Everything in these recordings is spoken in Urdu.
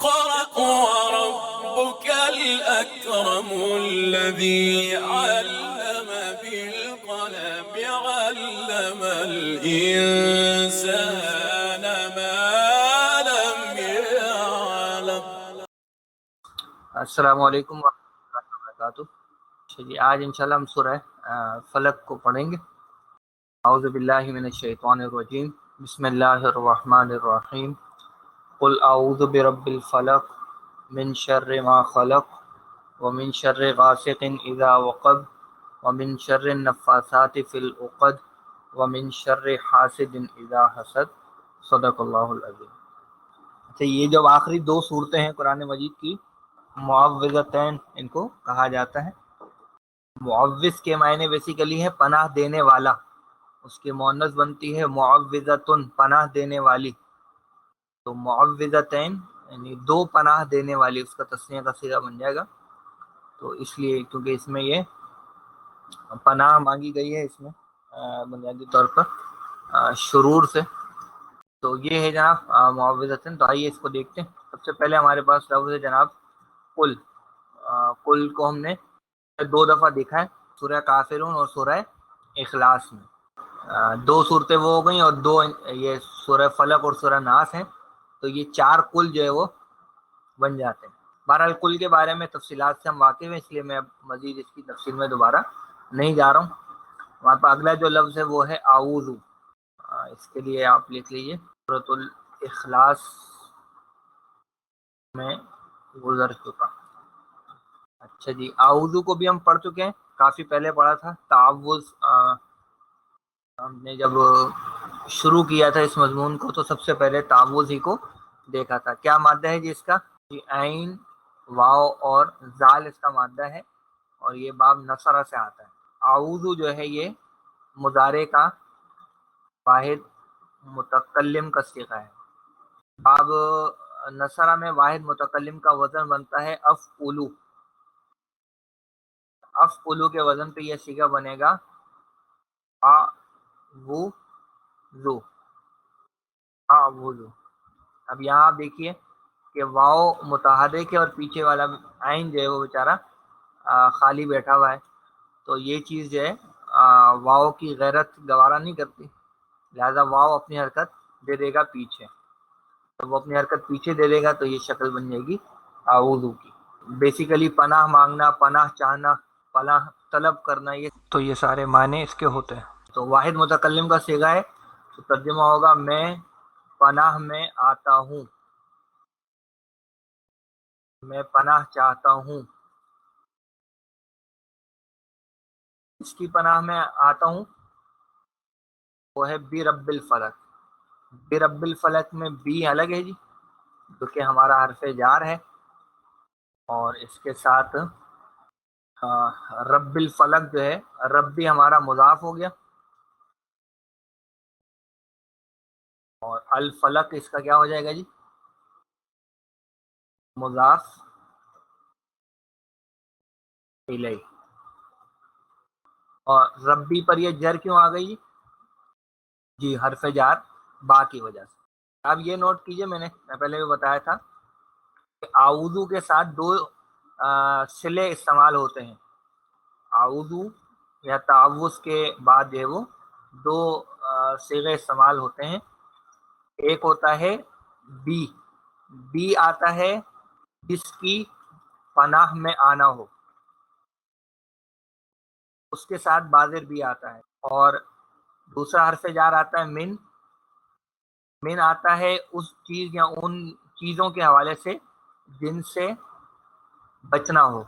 اقرأ وربك الأكرم الذي علم بالقلم علم الإنسان ما لم يعلم۔ السلام علیکم ورحمۃ اللہ وبرکاتہ۔ جی آج انشاءاللہ ہم سورہ فلق کو پڑھیں گے۔ اعوذ باللہ من الشیطان الرجیم، بسم اللہ الرحمن الرحیم۔ قل اعوذ برب الفلق من شر ما خلق ومن شر غاسق اذا وقب ومن شر النفاثات فی العقد ومن شر حاسد اذا حسد، صدق اللہ العظیم۔ اچھا، یہ جو آخری دو صورتیں ہیں قرآن مجید کی، معوذتین ان کو کہا جاتا ہے۔ معوذ کے معنی بیسیکلی ہے پناہ دینے والا، اس کی مؤنث بنتی ہے معوذتن، پناہ دینے والی۔ تو معوذتین یعنی دو پناہ دینے والی، اس کا تسنیہ کا صیغہ بن جائے گا۔ تو اس لیے کیونکہ اس میں یہ پناہ مانگی گئی ہے، اس میں بنیادی طور پر شرور سے۔ تو یہ ہے جناب معوذتین۔ تو آئیے اس کو دیکھتے ہیں۔ سب سے پہلے ہمارے پاس لفظ ہے جناب قل۔ قل کو ہم نے دو دفعہ دیکھا ہے، سورہ کافرون اور سورہ اخلاص میں۔ دو صورتیں وہ ہو گئیں اور دو یہ سورہ فلق اور سورہ ناس ہیں، تو یہ چار قل جو ہے وہ بن جاتے ہیں۔ بہرحال قل کے بارے میں تفصیلات سے ہم واقف ہیں، اس لیے میں مزید اس کی تفصیل میں دوبارہ نہیں جا رہا ہوں۔ وہاں پہ اگلا جو لفظ ہے وہ ہے اعوذ۔ اس کے لیے آپ لکھ لیجئے، سورۃ الاخلاص میں گزر چکا۔ اچھا جی، اعوذ کو بھی ہم پڑھ چکے ہیں، کافی پہلے پڑھا تھا۔ تعوذ ہم نے جب شروع کیا تھا اس مضمون کو تو سب سے پہلے تعوذ ہی کو دیکھا تھا۔ کیا مادہ ہے جی اس کا؟ جی عین، واو اور زال اس کا مادہ ہے، اور یہ باب نصرہ سے آتا ہے۔ اعوذ جو ہے یہ مضارع کا واحد متکلم کا صیغہ ہے۔ باب نصرہ میں واحد متکلم کا وزن بنتا ہے افعلو۔ افعلو کے وزن پہ یہ صیغہ بنے گا اعوذ۔ اعوذ۔ اب یہاں آپ دیکھیے کہ واو متحرک ہے اور پیچھے والا عین جو ہے وہ بیچارہ خالی بیٹھا ہوا ہے، تو یہ چیز جو ہے واو کی غیرت گوارا نہیں کرتی، لہذا واو اپنی حرکت دے دے گا پیچھے۔ تو وہ اپنی حرکت پیچھے دے دے گا تو یہ شکل بن جائے گی اعوذ کی۔ بیسیکلی پناہ مانگنا، پناہ چاہنا، پناہ طلب کرنا، یہ سارے معنی اس کے ہوتے ہیں۔ تو واحد متکلم کا صیغہ ہے، تو ترجمہ ہوگا میں پناہ میں آتا ہوں، میں پناہ چاہتا ہوں۔ اس کی پناہ میں آتا ہوں وہ ہے برب الفلق۔ برب الفلق میں بی الگ ہے جی، جو کہ ہمارا حرف جار ہے، اور اس کے ساتھ رب الفلق جو ہے، رب بھی ہمارا مضاف ہو گیا، اور الفلق اس کا کیا ہو جائے گا جی؟ مضاف الیہ۔ اور ربی پر یہ جر کیوں آ گئی جی؟ حرف جار با کی وجہ سے۔ اب یہ نوٹ کیجئے، میں پہلے بھی بتایا تھا کہ اعوذ کے ساتھ دو صلے استعمال ہوتے ہیں۔ اعوذ یا تعوذ کے بعد جو ہے وہ دو صیغے استعمال ہوتے ہیں۔ ایک ہوتا ہے بی، بی آتا ہے جس کی پناہ میں آنا ہو، اس کے ساتھ بازر بھی آتا ہے۔ اور دوسرا حرف جار آتا ہے من، من آتا ہے اس چیز یا ان چیزوں کے حوالے سے جن سے بچنا ہو۔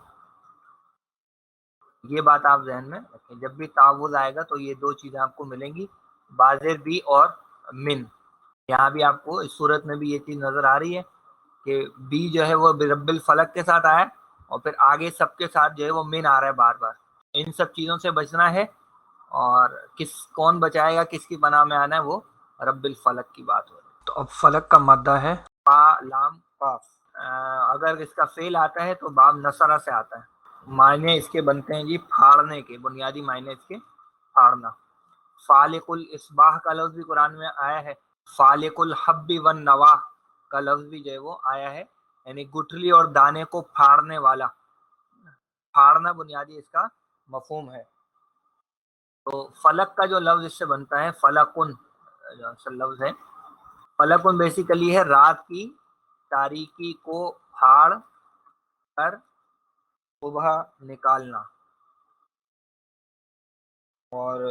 یہ بات آپ ذہن میں رکھیں، جب بھی تعوذ آئے گا تو یہ دو چیزیں آپ کو ملیں گی، بازر بھی اور من۔ یہاں بھی آپ کو اس صورت میں بھی یہ چیز نظر آ رہی ہے کہ بی جو ہے وہ برب الفلق کے ساتھ آیا، اور پھر آگے سب کے ساتھ جو ہے وہ من آ رہا ہے بار بار۔ ان سب چیزوں سے بچنا ہے، اور کون بچائے گا، کس کی پناہ میں آنا ہے، وہ رب الفلق کی بات ہو رہی ہے۔ تو اب فلق کا مادہ ہے فا لام قاف۔ اگر اس کا فعل آتا ہے تو باب نصرہ سے آتا ہے۔ معنی اس کے بنتے ہیں جی پھاڑنے کے، بنیادی معنی اس کے پھاڑنا۔ فالق الاصباح کا لفظ بھی قرآن میں آیا ہے، فالق الحب والنوا کا لفظ بھی جو ہے وہ آیا ہے، یعنی گٹھلی اور دانے کو پھاڑنے والا. پھاڑنا بنیادی اس کا مفہوم ہے. تو فلک کا جو لفظ اس سے بنتا ہے فلکن، جو اصل لفظ ہے فلکن بیسیکلی ہے رات کی تاریکی کو پھاڑ کر صبح نکالنا. اور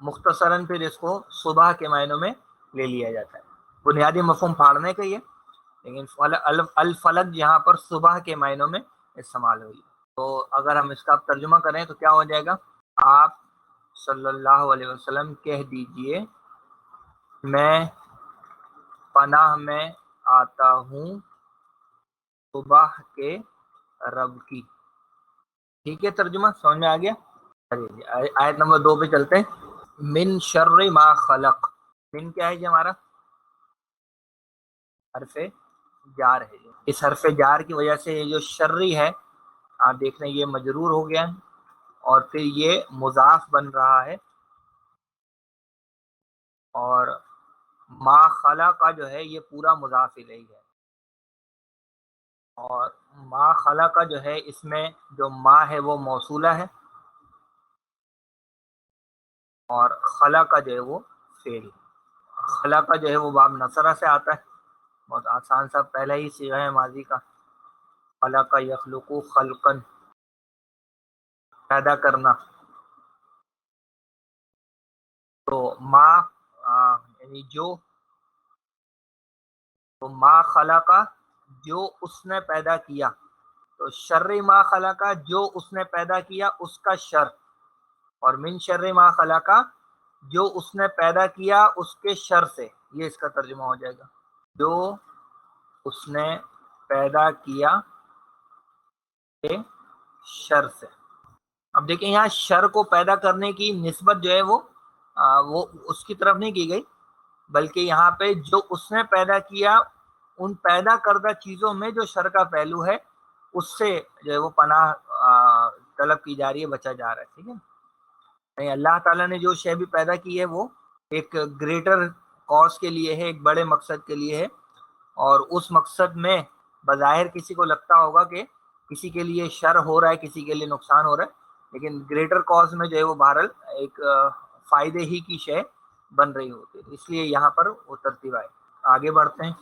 مختصراً پھر اس کو صبح کے معنوں میں لے لیا جاتا ہے. بنیادی مفہوم پھاڑنے کا ہی ہے، لیکن الفلک یہاں پر صبح کے معنوں میں استعمال ہوئی. تو اگر ہم اس کا ترجمہ کریں تو کیا ہو جائے گا؟ آپ صلی اللہ علیہ وسلم کہہ دیجئے میں پناہ میں آتا ہوں صبح کے رب کی. ٹھیک ہے، ترجمہ سمجھ میں آ گیا؟ آیت نمبر 2 پہ چلتے ہیں. من شر ما خلق. من کیا ہے جی؟ ہمارا حرف جار ہے. اس حرف جار کی وجہ سے یہ جو شرری ہے آپ دیکھ رہے ہیں یہ مجرور ہو گیا اور پھر یہ مضاف بن رہا ہے. اور ما خلا کا جو ہے یہ پورا مضاف الیہ ہے. اور ما خلا کا جو ہے اس میں جو ما ہے وہ موصولہ ہے اور خلا کا جو ہے وہ فعل. خلا کا جو ہے وہ باب نصرہ سے آتا ہے. بہت آسان سا پہلا ہی صیغہ ہے ماضی کا. خلق یخلق خلقن، پیدا کرنا. تو ما یعنی جو، تو ما خلق جو اس نے پیدا کیا، تو شر ما خلق جو اس نے پیدا کیا اس کا شر، اور من شر ما خلق جو اس نے پیدا کیا اس کے شر سے. یہ اس کا ترجمہ ہو جائے گا، جو اس نے پیدا کیا کے شر سے. اب دیکھیں یہاں شر کو پیدا کرنے کی نسبت جو ہے وہ اس کی طرف نہیں کی گئی، بلکہ یہاں پہ جو اس نے پیدا کیا ان پیدا کردہ چیزوں میں جو شر کا پہلو ہے اس سے جو ہے وہ پناہ طلب کی جا رہی ہے، بچا جا رہا ہے. ٹھیک ہے، اللہ تعالیٰ نے جو شے بھی پیدا کی ہے وہ ایک گریٹر کاز کے لیے ہے، ایک بڑے مقصد کے لیے ہے. اور اس مقصد میں بظاہر کسی کو لگتا ہوگا کہ کسی کے لیے شر ہو رہا ہے، کسی کے لیے نقصان ہو رہا ہے، لیکن گریٹر کاز میں جو ہے وہ بہرحال ایک فائدے ہی کی شے بن رہی ہوتی ہے. اس لیے یہاں پر وہ ترتیب آئے. آگے بڑھتے ہیں.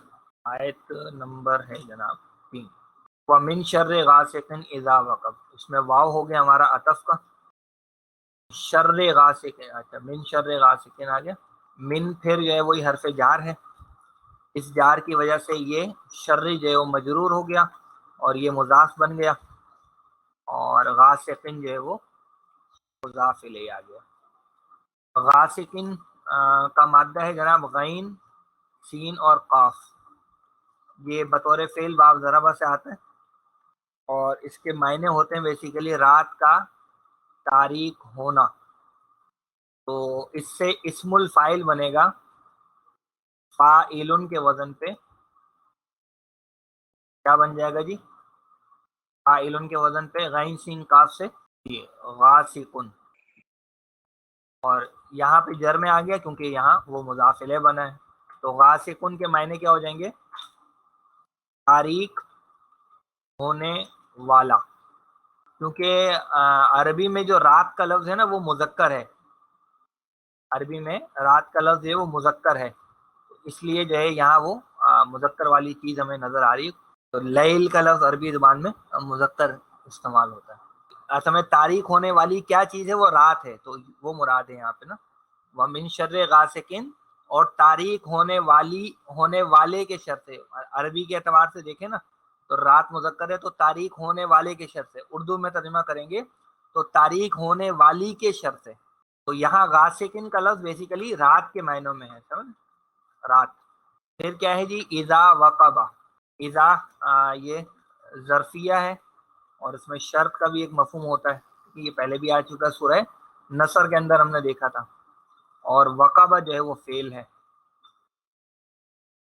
آیت نمبر ہے جناب 3. وَمِن شَرِّ غَاسِقٍ إِذَا وَقَبَ. اس میں واو ہو گیا ہمارا عطف کا. شر غاسق، اچھا من شر غاسق آ گیا. من پھر جو ہے وہی حرف جار ہے. اس جار کی وجہ سے یہ شرری جو ہے وہ مجرور ہو گیا اور یہ مضاف بن گیا، اور غاسقن جو ہے وہ مضاف الیہ آ گیا. غاسقن کا مادہ ہے جناب غین، سین اور قاف. یہ بطور فعل باب ضربہ سے آتا ہے اور اس کے معنی ہوتے ہیں بیسیکلی رات کا تاریک ہونا. تو اس سے اسم الفاعل بنے گا فاعلن کے وزن پہ. کیا بن جائے گا جی؟ فاعلن کے وزن پہ غین سین کاف سے غاسقن. اور یہاں پہ جر میں آ گیا کیونکہ یہاں وہ مضاف الیہ بنا ہے. تو غاسقن کے معنی کیا ہو جائیں گے؟ تاریک ہونے والا. کیونکہ عربی میں جو رات کا لفظ ہے نا وہ مذکر ہے. عربی میں رات کا لفظ ہے وہ مذکر ہے، اس لیے جو ہے یہاں وہ مذکر والی چیز ہمیں نظر آ رہی ہے. تو لیل کا لفظ عربی زبان میں مذکر استعمال ہوتا ہے. اصل میں تاریک ہونے والی کیا چیز ہے؟ وہ رات ہے، تو وہ مراد ہے یہاں پہ نا. وَمِن شَرِّ غَاسِقٍ، اور تاریک ہونے والی، ہونے والے کے شر سے. عربی کے اعتبار سے دیکھیں نا تو رات مذکر ہے، تو تاریک ہونے والے کے شر سے. اردو میں ترجمہ کریں گے تو تاریک ہونے والی کے شر سے. تو یہاں غاسقن کا لفظ بیسیکلی رات کے معنوں میں ہے. سمجھ؟ رات. پھر کیا ہے جی؟ اذا وقبہ. اذا یہ ظرفیہ ہے اور اس میں شرط کا بھی ایک مفہوم ہوتا ہے، یہ پہلے بھی آ چکا سورہ نصر کے اندر ہم نے دیکھا تھا. اور وقبہ جو ہے وہ فعل ہے.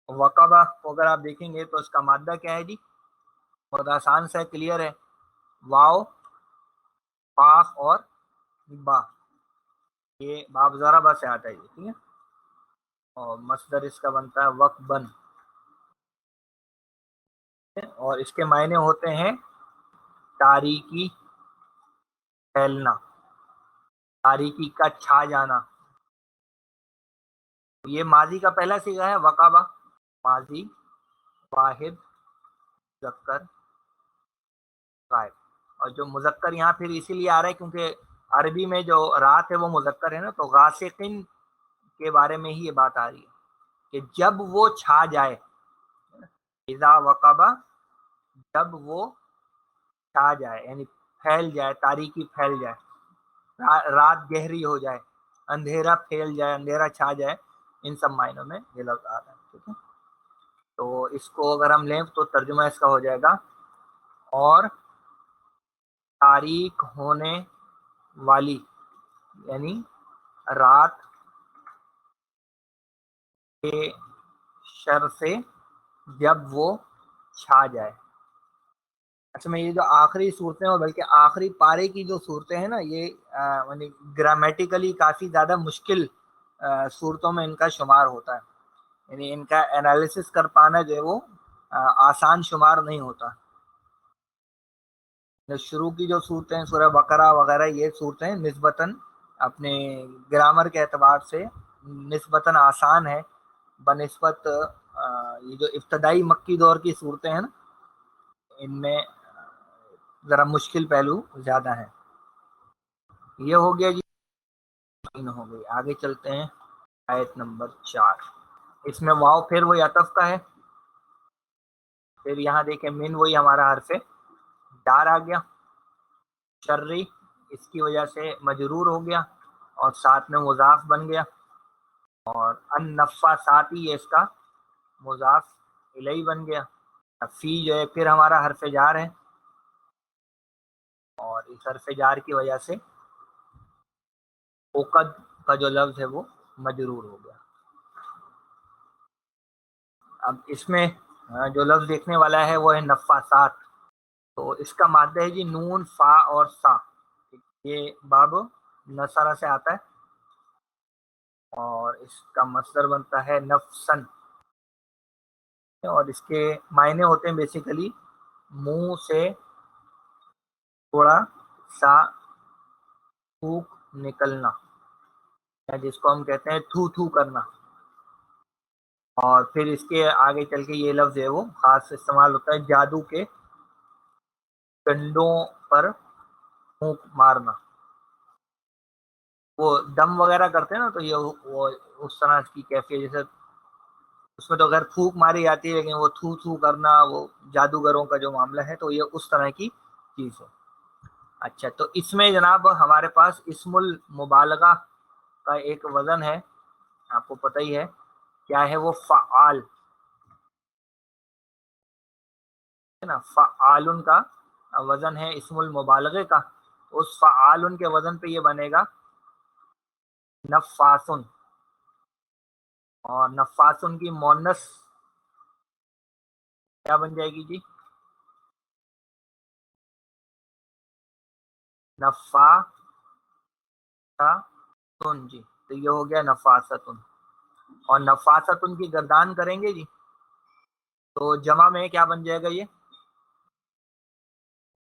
وقبہ کو اگر آپ دیکھیں گے تو اس کا مادہ کیا ہے جی؟ بہت آسان سے کلیئر ہے، واو قاف اور با. یہ باب ضربہ سے آتا ہے جی. ٹھیک ہے، اور مصدر اس کا بنتا ہے وقبن. اور اس کے معنی ہوتے ہیں تاریکی پھیلنا، تاریکی کا چھا جانا. یہ ماضی کا پہلا صیغہ ہے وقبہ، ماضی واحد مذکر غائب. اور جو مذکر یہاں پھر اسی لیے آ رہا ہے کیونکہ عربی میں جو رات ہے وہ مذکر ہے نا، تو غاسقین کے بارے میں ہی یہ بات آ رہی ہے کہ جب وہ چھا جائے، اذا وقبہ، جب وہ چھا جائے یعنی پھیل جائے، تاریکی پھیل جائے، رات گہری ہو جائے، اندھیرا پھیل جائے، اندھیرا چھا جائے، ان سب معنوں میں یہ لفظ آ رہا ہے. ٹھیک ہے، تو اس کو اگر ہم لیں تو ترجمہ اس کا ہو جائے گا اور تاریک ہونے والی، یعنی رات کے شر سے جب وہ چھا جائے. اچھا، میں یہ جو آخری صورتیں اور بلکہ آخری پارے کی جو صورتیں ہیں نا، یہ یعنی گرامیٹیکلی کافی زیادہ مشکل صورتوں میں ان کا شمار ہوتا ہے. یعنی ان کا انالیسس کر پانا جو ہے وہ آسان شمار نہیں ہوتا. شروع کی جو صورتیں ہیں سورہ بقرہ وغیرہ، یہ صورتیں نسبتاً اپنے گرامر کے اعتبار سے نسبتاً آسان ہے بنسبت یہ جو ابتدائی مکی دور کی صورتیں ہیں نا، ان میں ذرا مشکل پہلو زیادہ ہے. یہ ہو گیا جی، ہو گئی. آگے چلتے ہیں آیت نمبر 4. اس میں واو پھر وہی عطف کا ہے. پھر یہاں دیکھیں من وہی ہمارا حرف جار آ گیا، شرری اس کی وجہ سے مجرور ہو گیا اور ساتھ میں مضاف بن گیا، اور ان نفاساتی یہ اس کا مضاف الیہ بن گیا. فی جو ہے پھر ہمارا حرف جار ہے، اور اس حرف جار کی وجہ سے عقد کا جو لفظ ہے وہ مجرور ہو گیا. اب اس میں جو لفظ دیکھنے والا ہے وہ ہے نفاسات. تو اس کا مادہ ہے جی نون فا اور سا. یہ باب نصرہ سے آتا ہے اور اس کا مصدر بنتا ہے نفسن، اور اس کے معنی ہوتے ہیں بیسیکلی منہ سے تھوڑا سا تھوک نکلنا، جس کو ہم کہتے ہیں تھو تھو کرنا. اور پھر اس کے آگے چل کے یہ لفظ ہے وہ خاص استعمال ہوتا ہے جادو کے ڈنڈوں پر پھونک مارنا. وہ دم وغیرہ کرتے ہیں نا، تو یہ وہ اس طرح کی کیفیت، جیسے اس میں تو غیر پھونک ماری جاتی ہے لیکن وہ تھو تھو کرنا وہ جادوگروں کا جو معاملہ ہے، تو یہ اس طرح کی چیز ہے. اچھا، تو اس میں جناب ہمارے پاس اسم المبالغہ کا ایک وزن ہے، آپ کو پتہ ہی ہے کیا ہے، وہ فعال ہے نا. فعال کا وزن ہے اسم المبالغے کا. اس فعال کے وزن پہ یہ بنے گا نفاسن، اور نفاسن کی مونس کیا بن جائے گی جی؟ نفاستن جی. تو یہ ہو گیا نفاستن. اور نفاستن کی گردان کریں گے جی تو جمع میں کیا بن جائے گا؟ یہ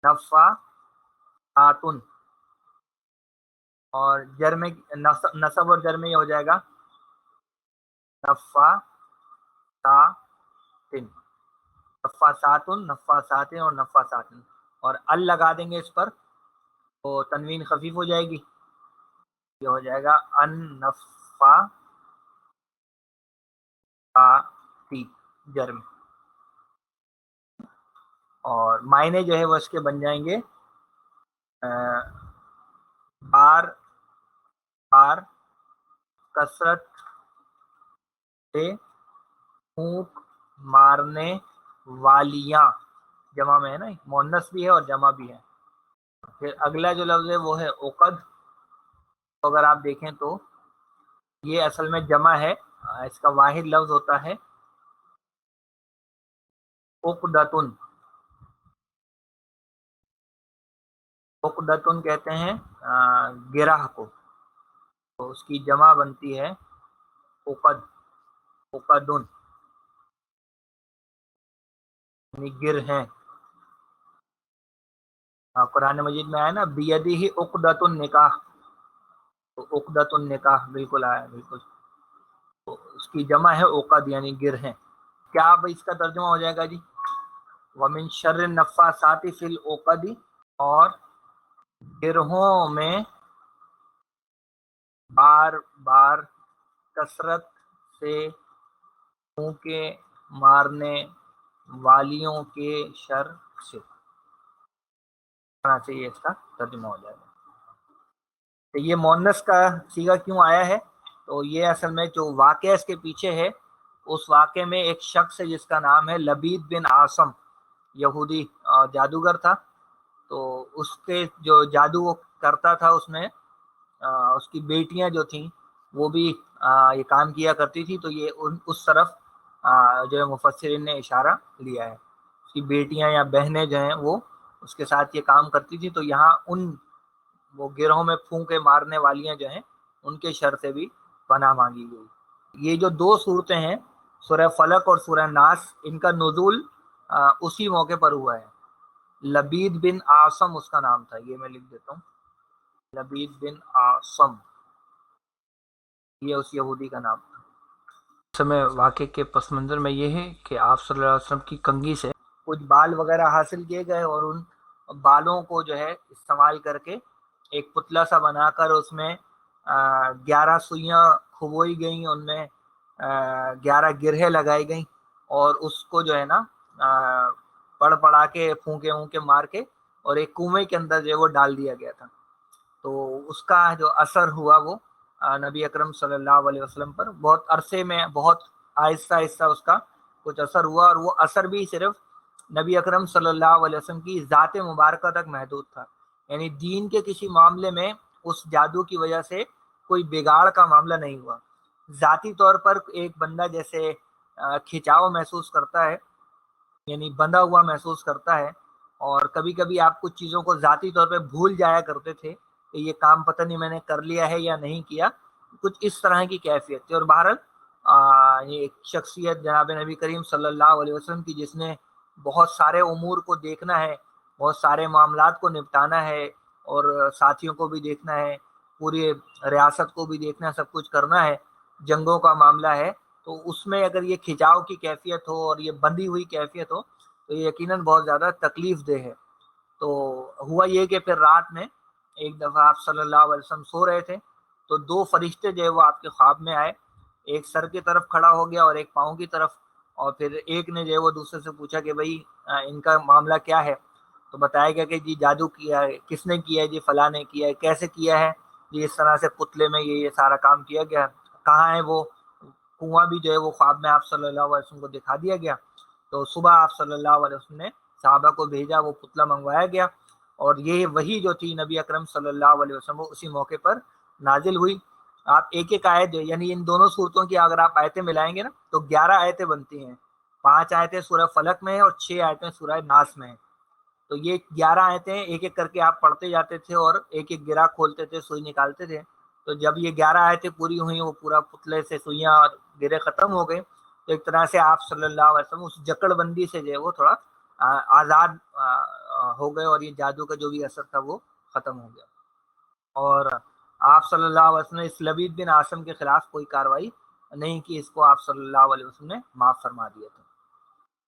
نفاساتن. اور جر میں نصب اور جر میں یہ ہو جائے گا نفاساتن، نفاساتن، نفاساتن اور نفاساتن. اور ال لگا دیں گے اس پر تو تنوین خفیف ہو جائے گی، یہ ہو جائے گا ان نفاسی جر میں. اور معنی جو ہے وہ اس کے بن جائیں گے بار بار کثرت سے پھونک مارنے والیاں. جمع میں ہے نا، مؤنث بھی ہے اور جمع بھی ہے. پھر اگلا جو لفظ ہے وہ ہے عقد. تو اگر آپ دیکھیں تو یہ اصل میں جمع ہے، اس کا واحد لفظ ہوتا ہے عقدتن. عقدتن کہتے ہیں گرہ کو، تو اس کی جمع بنتی ہے عقد، عقدن. یعنی گر ہیں. قرآن مجید میں آیا نا بیدی ہی عقدۃ النکاح، تو عقدۃ النکاح بالکل آیا بالکل، تو اس کی جمع ہے عقد یعنی گر ہیں. کیا اب اس کا ترجمہ ہو جائے گا جی؟ ومن شر النفاثات فی العقد، اور گرہوں میں بار بار کثرت سے پھونکے مارنے والیوں کے شر سے. چاہیے اس کا ترجمہ ہو جائے گا. تو یہ مؤنث کا صیغہ کیوں آیا ہے؟ تو یہ اصل میں جو واقعہ اس کے پیچھے ہے، اس واقعے میں ایک شخص ہے جس کا نام ہے لبید بن عاصم، یہودی جادوگر تھا. تو اس کے جو جادو وہ کرتا تھا، اس میں اس کی بیٹیاں جو تھیں وہ بھی یہ کام کیا کرتی تھی. تو یہ اس طرف جو ہے مفسرین نے اشارہ لیا ہے. اس کی بیٹیاں یا بہنیں جو ہیں وہ اس کے ساتھ یہ کام کرتی تھی. تو یہاں ان وہ گروہوں میں پھونکے مارنے والیاں جو ہیں ان کے شر سے بھی پناہ مانگی گئی. یہ جو دو صورتیں ہیں سورہ فلق اور سورہ ناس، ان کا نزول اسی موقع پر ہوا ہے. لبید بن عاصم اس کا نام تھا، یہ میں لکھ دیتا ہوں، لبید بن عاصم یہ اس یہودی کا نام تھا. اس سمے واقعے کے پس منظر میں یہ ہے کہ آپ صلی اللہ علیہ وسلم کی کنگھی سے کچھ بال وغیرہ حاصل کیے گئے، اور ان بالوں کو جو ہے استعمال کر کے ایک پتلا سا بنا کر اس میں 11 سوئیاں کھبوئی گئیں، ان میں 11 گرہیں لگائی گئیں، اور اس کو جو ہے نا پڑا کے پھونکے مار کے اور ایک کنویں کے اندر جو ہے وہ ڈال دیا گیا تھا. تو اس کا جو اثر ہوا وہ نبی اکرم صلی اللہ علیہ وسلم پر بہت عرصے میں بہت آہستہ آہستہ اس کا کچھ اثر ہوا، اور وہ اثر بھی صرف نبی اکرم صلی اللہ علیہ وسلم کی ذات مبارکہ تک محدود تھا. یعنی دین کے کسی معاملے میں اس جادو کی وجہ سے کوئی بگاڑ کا معاملہ نہیں ہوا. ذاتی طور پر ایک بندہ جیسے کھچاؤ محسوس کرتا ہے، یعنی بندھا ہوا محسوس کرتا ہے، اور کبھی کبھی آپ کچھ چیزوں کو ذاتی طور پہ بھول جایا کرتے تھے کہ یہ کام پتہ نہیں میں نے کر لیا ہے یا نہیں کیا، کچھ اس طرح کی کیفیت تھی. اور بہرحال یہ ایک شخصیت جناب نبی کریم صلی اللہ علیہ وسلم کی، جس نے بہت سارے امور کو دیکھنا ہے، بہت سارے معاملات کو نپٹانا ہے، اور ساتھیوں کو بھی دیکھنا ہے، پوری ریاست کو بھی دیکھنا ہے، سب کچھ کرنا ہے، جنگوں کا معاملہ ہے. تو اس میں اگر یہ کھچاؤ کی کیفیت ہو اور یہ بندھی ہوئی کیفیت ہو تو یہ یقیناً بہت زیادہ تکلیف دہ ہے. تو ہوا یہ کہ پھر رات میں ایک دفعہ آپ صلی اللہ علیہ وسلم سو رہے تھے، تو 2 فرشتے جو ہے وہ آپ کے خواب میں آئے. ایک سر کی طرف کھڑا ہو گیا اور ایک پاؤں کی طرف، اور پھر ایک نے جو ہے وہ دوسرے سے پوچھا کہ بھائی ان کا معاملہ کیا ہے؟ تو بتایا گیا کہ جی جادو کیا ہے. کس نے کیا ہے؟ جی فلاں نے کیا ہے. کیسے کیا ہے؟ جی اس طرح سے پتلے میں یہ سارا کام کیا گیا. کہاں ہے وہ کنواں بھی جو ہے وہ خواب میں آپ صلی اللہ علیہ وسلم کو دکھا دیا گیا. تو صبح آپ صلی اللہ علیہ وسلم نے صحابہ کو بھیجا، وہ پتلا منگوایا گیا، اور یہ وہی جو تھی نبی اکرم صلی اللہ علیہ وسلم اسی موقع پر نازل ہوئی. آپ ایک ایک آیت، یعنی ان دونوں صورتوں کی اگر آپ آیتیں ملائیں گے نا تو 11 آیتیں بنتی ہیں. 5 آیتیں سورہ فلق میں ہیں اور 6 آیتیں سورہ ناس میں ہیں. تو یہ 11 آیتیں ایک ایک کر کے آپ پڑھتے جاتے تھے اور ایک ایک گرہ کھولتے تھے، سوئی نکالتے تھے. تو جب یہ 11 آیتیں پوری ہوئیں، وہ پورا پتلے سے سوئیاں اور گرے ختم ہو گئے. تو ایک طرح سے آپ صلی اللہ علیہ وسلم اس جکڑ بندی سے جو ہے وہ تھوڑا آزاد ہو گئے، اور یہ جادو کا جو بھی اثر تھا وہ ختم ہو گیا. اور آپ صلی اللہ علیہ وسلم نے اس لبید بن عاصم کے خلاف کوئی کاروائی نہیں کی، اس کو آپ صلی اللہ علیہ وسلم نے معاف فرما دیا تھا.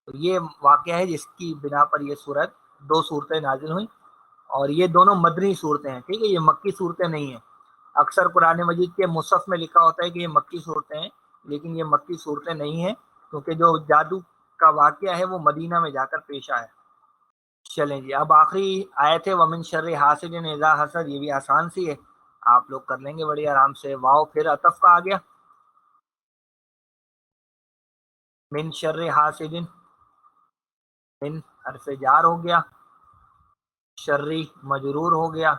تو یہ واقعہ ہے جس کی بنا پر یہ سورت 2 صورتیں نازل ہوئیں، اور یہ دونوں مدنی صورتیں ہیں. ٹھیک ہے، یہ مکی صورتیں نہیں ہیں. اکثر قرآن مجید کے مصحف میں لکھا ہوتا ہے کہ یہ مکی صورتیں ہیں، لیکن یہ مکی صورتیں نہیں ہیں، کیونکہ جو جادو کا واقعہ ہے وہ مدینہ میں جا کر پیش آیا. چلیں جی، اب آخری آیت ہے ومن شر حاسد اذا حسد. یہ بھی آسان سی ہے، آپ لوگ کر لیں گے بڑی آرام سے. واو پھر عطف کا آ گیا. من شر حاسد، من حرف جار ہو گیا، شرری مجرور ہو گیا،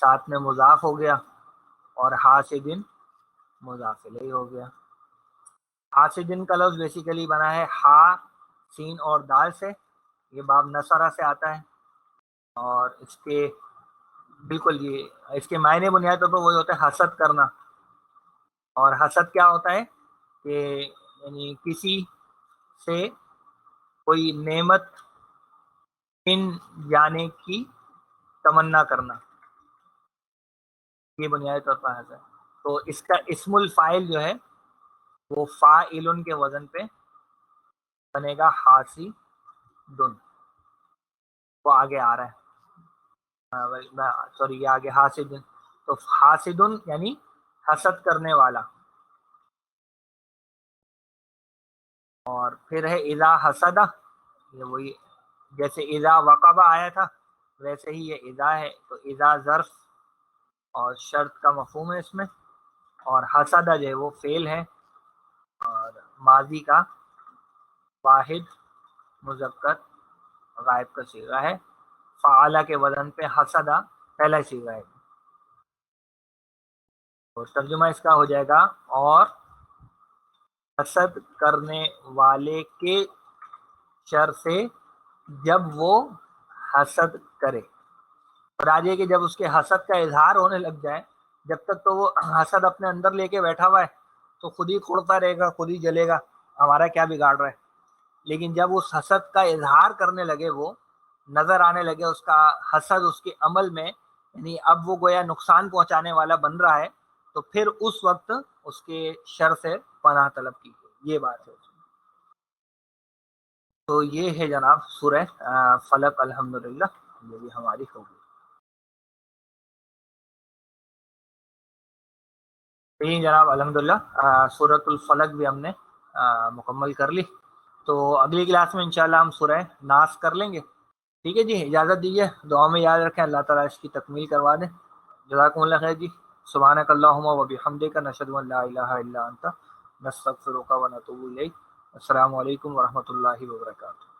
ساتھ میں مضاف ہو گیا، اور حاسدن مضاف الیہ ہو گیا. حاسدن کا لفظ بیسیکلی بنا ہے ہا سین اور دال سے. یہ باب نصرہ سے آتا ہے، اور اس کے بالکل یہ اس کے معنی بنیادی طور پر وہی ہوتا ہے حسد کرنا. اور حسد کیا ہوتا ہے کہ یعنی کسی سے کوئی نعمت چھن جانے کی تمنا کرنا، یہ بنیادی طور پر ہے. تو اس کا اسم الفاعل جو ہے وہ فاعل کے وزن پہ بنے گا حاسدن. وہ آگے آ رہا ہے، سوری یہ آگے حاسدن. تو حاسدن یعنی حسد کرنے والا. اور پھر ہے اذا حسدہ، یہ وہی جیسے اذا وقب آیا تھا ویسے ہی یہ اذا ہے. تو اذا ظرف اور شرط کا مفہوم ہے اس میں، اور حسدہ جو ہے وہ فعل ہے اور ماضی کا واحد مذکر غائب کا صیغہ ہے. فعالہ کے وزن پہ حسدہ پہلا صیغہ ہے. اور ترجمہ اس کا ہو جائے گا اور حسد کرنے والے کے شر سے جب وہ حسد کرے. اور آج یہ کہ جب اس کے حسد کا اظہار ہونے لگ جائے، جب تک تو وہ حسد اپنے اندر لے کے بیٹھا ہوا ہے تو خود ہی کھوڑتا رہے گا، خود ہی جلے گا، ہمارا کیا بگاڑ رہا ہے. لیکن جب اس حسد کا اظہار کرنے لگے، وہ نظر آنے لگے اس کا حسد اس کے عمل میں، یعنی اب وہ گویا نقصان پہنچانے والا بن رہا ہے، تو پھر اس وقت اس کے شر سے پناہ طلب کی. یہ بات ہے. تو یہ ہے جناب سورہ فلق الحمدللہ، یہ بھی ہماری ہوگی. یہی جناب الحمدللہ سورۃ الفلق بھی ہم نے مکمل کر لی. تو اگلی کلاس میں انشاءاللہ ہم سورہ ناس کر لیں گے. ٹھیک ہے جی، اجازت دیجیے، دعا میں یاد رکھیں، اللہ تعالیٰ اس کی تکمیل کروا دیں. جزاکم اللہ خیر جی. سبحانک اللہم و بحمدک، نشہد ان لا الہ الا انت، نستغفرک و نتوب الیک. السلام علیکم ورحمۃ اللہ وبرکاتہ.